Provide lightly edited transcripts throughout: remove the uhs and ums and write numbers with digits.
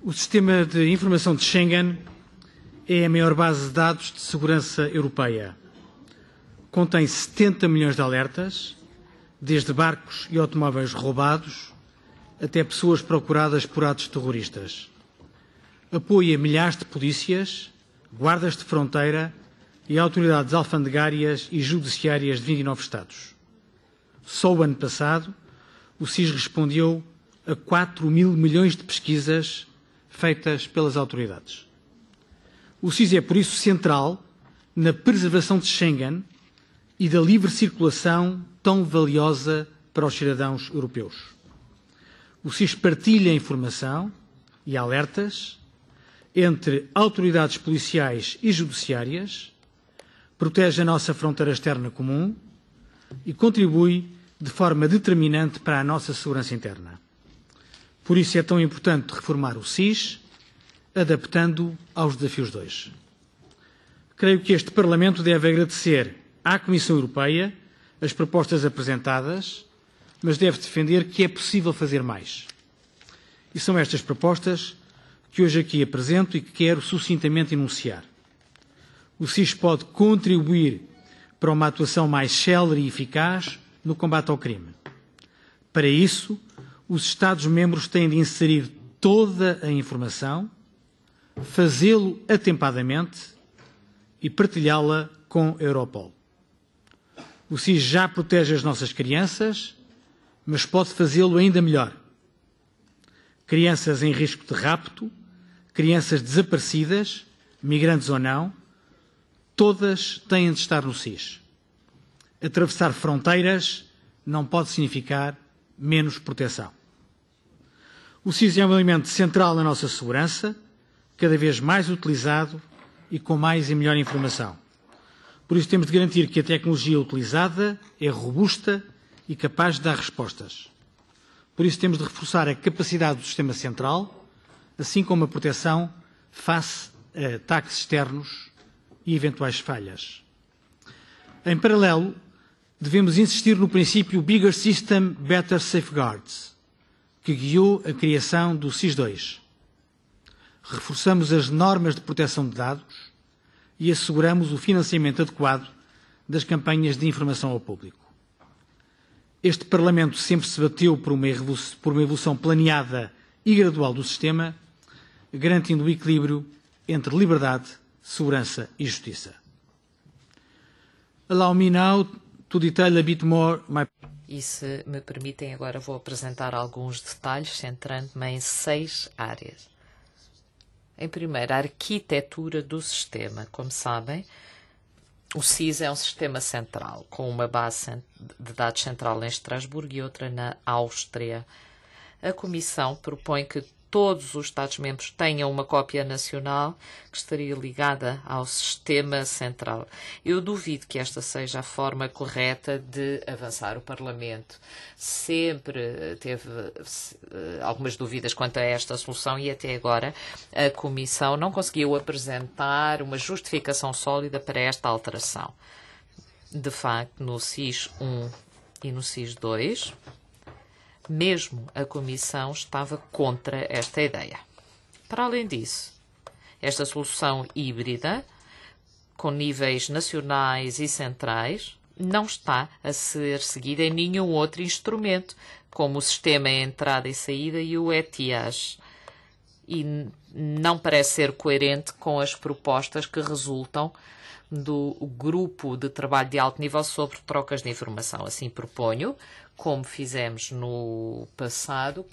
O sistema de informação de Schengen é a maior base de dados de segurança europeia. Contém 70 milhões de alertas, desde barcos e automóveis roubados até pessoas procuradas por atos terroristas. Apoia milhares de polícias, guardas de fronteira e autoridades alfandegárias e judiciárias de 29 Estados. Só o ano passado, o SIS respondeu a 4 mil milhões de pesquisas feitas pelas autoridades. O SIS é, por isso, central na preservação de Schengen e da livre circulação tão valiosa para os cidadãos europeus. O SIS partilha informação e alertas entre autoridades policiais e judiciárias, protege a nossa fronteira externa comum e contribui de forma determinante para a nossa segurança interna. Por isso é tão importante reformar o SIS, adaptando-o aos desafios de hoje. Creio que este Parlamento deve agradecer à Comissão Europeia as propostas apresentadas, mas deve defender que é possível fazer mais. E são estas propostas que hoje aqui apresento e que quero sucintamente enunciar. O SIS pode contribuir para uma atuação mais célere e eficaz no combate ao crime. Para isso, os Estados-membros têm de inserir toda a informação, fazê-lo atempadamente e partilhá-la com a Europol. O SIS já protege as nossas crianças, mas pode fazê-lo ainda melhor. Crianças em risco de rapto, crianças desaparecidas, migrantes ou não, todas têm de estar no SIS. Atravessar fronteiras não pode significar menos proteção. O SIS é um elemento central na nossa segurança, cada vez mais utilizado e com mais e melhor informação. Por isso temos de garantir que a tecnologia utilizada é robusta e capaz de dar respostas. Por isso temos de reforçar a capacidade do sistema central, assim como a proteção face a ataques externos e eventuais falhas. Em paralelo, devemos insistir no princípio Bigger System, Better Safeguards, que guiou a criação do SIS-2. Reforçamos as normas de proteção de dados e asseguramos o financiamento adequado das campanhas de informação ao público. Este Parlamento sempre se bateu por uma evolução planeada e gradual do sistema, garantindo o equilíbrio entre liberdade, segurança e justiça. Allow me now to detail a bit more my... E se me permitem, agora vou apresentar alguns detalhes, centrando-me em 6 áreas. Em primeiro, a arquitetura do sistema. Como sabem, o SIS é um sistema central, com uma base de dados central em Estrasburgo e outra na Áustria. A Comissão propõe que todos os Estados-membros tenham uma cópia nacional que estaria ligada ao sistema central. Eu duvido que esta seja a forma correta de avançar. O Parlamento sempre teve algumas dúvidas quanto a esta solução e até agora a Comissão não conseguiu apresentar uma justificação sólida para esta alteração. De facto, no SIS 1 e no SIS 2, mesmo a Comissão estava contra esta ideia. Para além disso, esta solução híbrida, com níveis nacionais e centrais, não está a ser seguida em nenhum outro instrumento, como o sistema de entrada e saída e o ETIAS, e não parece ser coerente com as propostas que resultam do grupo de trabalho de alto nível sobre trocas de informação. Assim proponho, como fizemos no passado,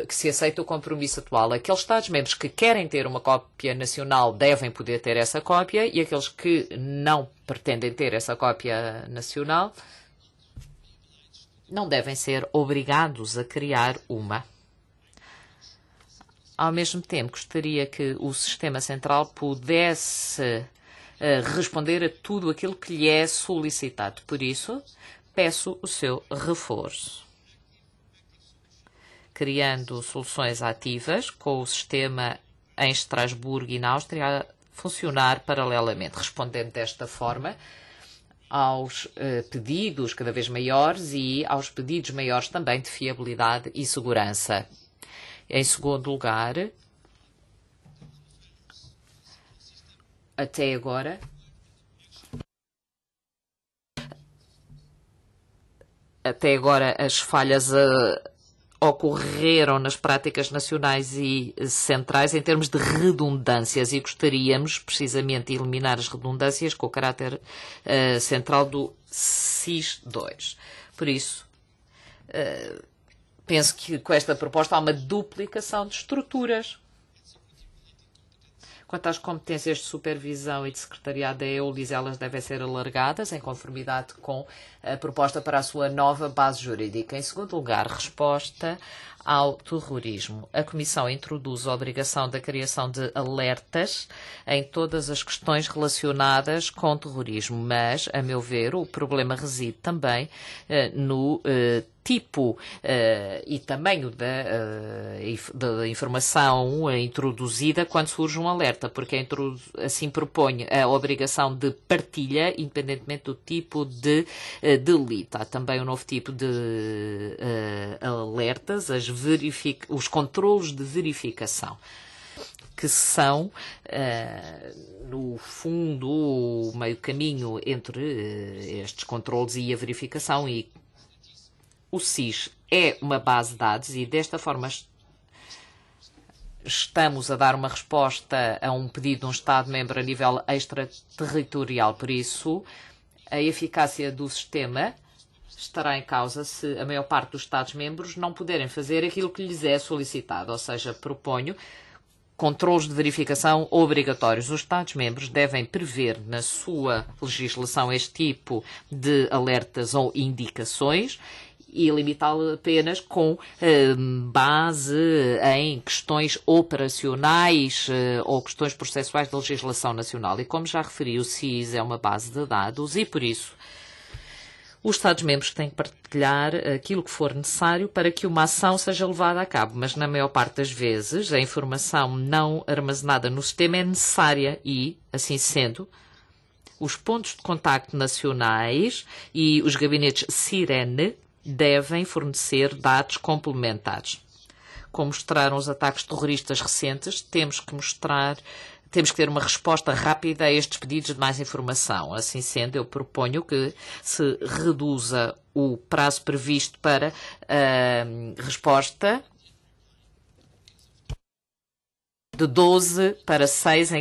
que se aceita o compromisso atual. Aqueles Estados-membros que querem ter uma cópia nacional devem poder ter essa cópia e aqueles que não pretendem ter essa cópia nacional não devem ser obrigados a criar uma. Ao mesmo tempo, gostaria que o sistema central pudesse responder a tudo aquilo que lhe é solicitado. Por isso, peço o seu reforço, criando soluções ativas com o sistema em Estrasburgo e na Áustria a funcionar paralelamente, respondendo desta forma aos pedidos cada vez maiores e aos pedidos maiores também de fiabilidade e segurança. Em segundo lugar, até agora, as falhas ocorreram nas práticas nacionais e centrais em termos de redundâncias e gostaríamos precisamente de eliminar as redundâncias com o caráter central do SIS-2. Por isso, penso que com esta proposta há uma duplicação de estruturas. Quanto às competências de supervisão e de secretariado da EULIS, elas devem ser alargadas em conformidade com a proposta para a sua nova base jurídica. Em segundo lugar, resposta ao terrorismo. A Comissão introduz a obrigação da criação de alertas em todas as questões relacionadas com terrorismo, mas, a meu ver, o problema reside também no tipo e tamanho da informação introduzida quando surge um alerta, porque assim propõe a obrigação de partilha, independentemente do tipo de delito. Há também um novo tipo de alertas, os controlos de verificação, que são, no fundo, o meio caminho entre estes controlos e a verificação, e o SIS é uma base de dados e desta forma estamos a dar uma resposta a um pedido de um Estado-membro a nível extraterritorial. Por isso, a eficácia do sistema estará em causa se a maior parte dos Estados-membros não puderem fazer aquilo que lhes é solicitado. Ou seja, proponho controlos de verificação obrigatórios. Os Estados-membros devem prever na sua legislação este tipo de alertas ou indicações e limitá-lo apenas com base em questões operacionais ou questões processuais da legislação nacional. E como já referi, o SIS é uma base de dados e, por isso, os Estados-membros têm que partilhar aquilo que for necessário para que uma ação seja levada a cabo, mas na maior parte das vezes a informação não armazenada no sistema é necessária e, assim sendo, os pontos de contacto nacionais e os gabinetes Sirene devem fornecer dados complementares. Como mostraram os ataques terroristas recentes, temos que ter uma resposta rápida a estes pedidos de mais informação. Assim sendo, eu proponho que se reduza o prazo previsto para a resposta de 12 para 6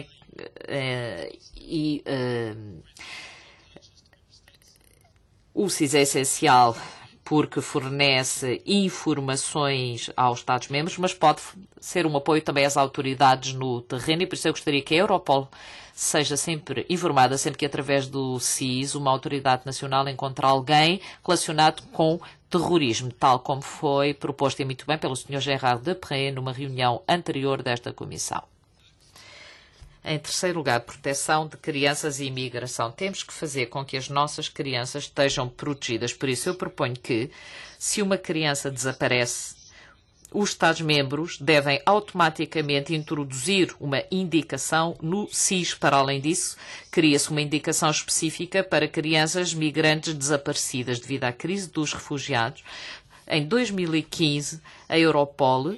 o SIS é essencial porque fornece informações aos Estados-membros, mas pode ser um apoio também às autoridades no terreno, e por isso eu gostaria que a Europol seja sempre informada, sempre que através do SIS uma autoridade nacional encontra alguém relacionado com terrorismo, tal como foi proposto e muito bem pelo Sr. Gérard Depré numa reunião anterior desta comissão. Em terceiro lugar, proteção de crianças e imigração. Temos que fazer com que as nossas crianças estejam protegidas. Por isso, eu proponho que, se uma criança desaparece, os Estados-membros devem automaticamente introduzir uma indicação no SIS. Para além disso, cria-se uma indicação específica para crianças migrantes desaparecidas devido à crise dos refugiados. Em 2015, a Europol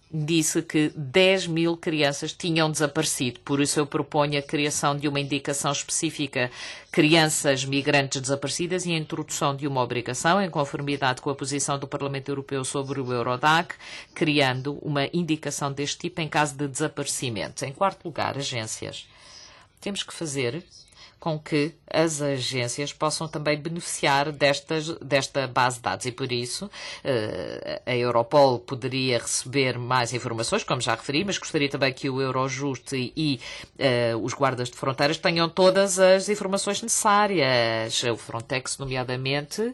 disse que 10 mil crianças tinham desaparecido. Por isso eu proponho a criação de uma indicação específica crianças migrantes desaparecidas e a introdução de uma obrigação em conformidade com a posição do Parlamento Europeu sobre o Eurodac, criando uma indicação deste tipo em caso de desaparecimento. Em quarto lugar, agências. Temos que fazer com que as agências possam também beneficiar desta base de dados e, por isso, a Europol poderia receber mais informações, como já referi, mas gostaria também que o Eurojust e os guardas de fronteiras tenham todas as informações necessárias, o Frontex, nomeadamente,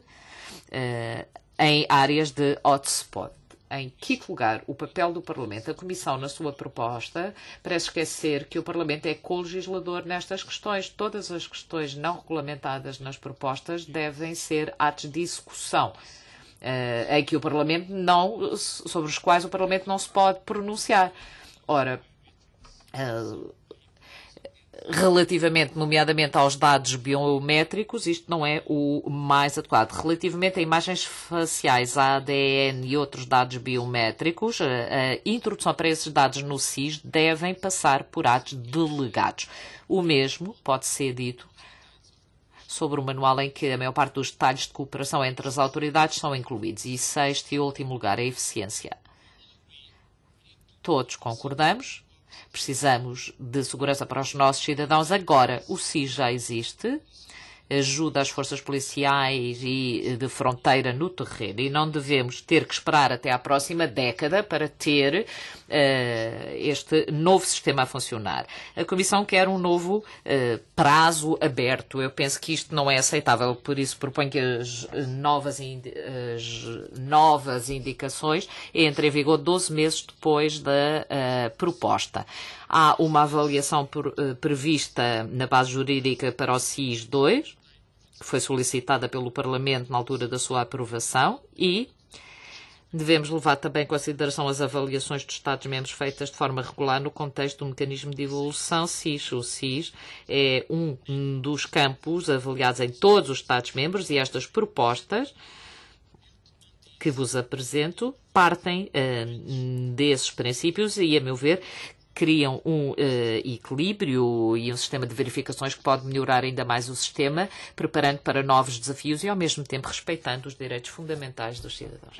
em áreas de hotspot. Em quinto lugar, o papel do Parlamento. A Comissão, na sua proposta, parece esquecer que o Parlamento é co-legislador nestas questões. Todas as questões não regulamentadas nas propostas devem ser atos de execução, em que o Parlamento sobre os quais o Parlamento não se pode pronunciar. Ora, Relativamente, nomeadamente, aos dados biométricos, isto não é o mais adequado. Relativamente a imagens faciais, a ADN e outros dados biométricos, a introdução para esses dados no SIS devem passar por atos delegados. O mesmo pode ser dito sobre o manual em que a maior parte dos detalhes de cooperação entre as autoridades são incluídos. E sexto e último lugar, a eficiência. Todos concordamos. Precisamos de segurança para os nossos cidadãos. Agora, o SIS já existe, ajuda as forças policiais e de fronteira no terreno e não devemos ter que esperar até à próxima década para ter este novo sistema a funcionar. A Comissão quer um novo prazo aberto. Eu penso que isto não é aceitável, por isso proponho que as novas indicações entrem em vigor 12 meses depois da proposta. Há uma avaliação prevista na base jurídica para o SIS 2, que foi solicitada pelo Parlamento na altura da sua aprovação, e devemos levar também em consideração as avaliações dos Estados-membros feitas de forma regular no contexto do mecanismo de evolução SIS. O SIS é um dos campos avaliados em todos os Estados-membros e estas propostas que vos apresento partem desses princípios e, a meu ver, criam um equilíbrio e um sistema de verificações que pode melhorar ainda mais o sistema, preparando para novos desafios e, ao mesmo tempo, respeitando os direitos fundamentais dos cidadãos.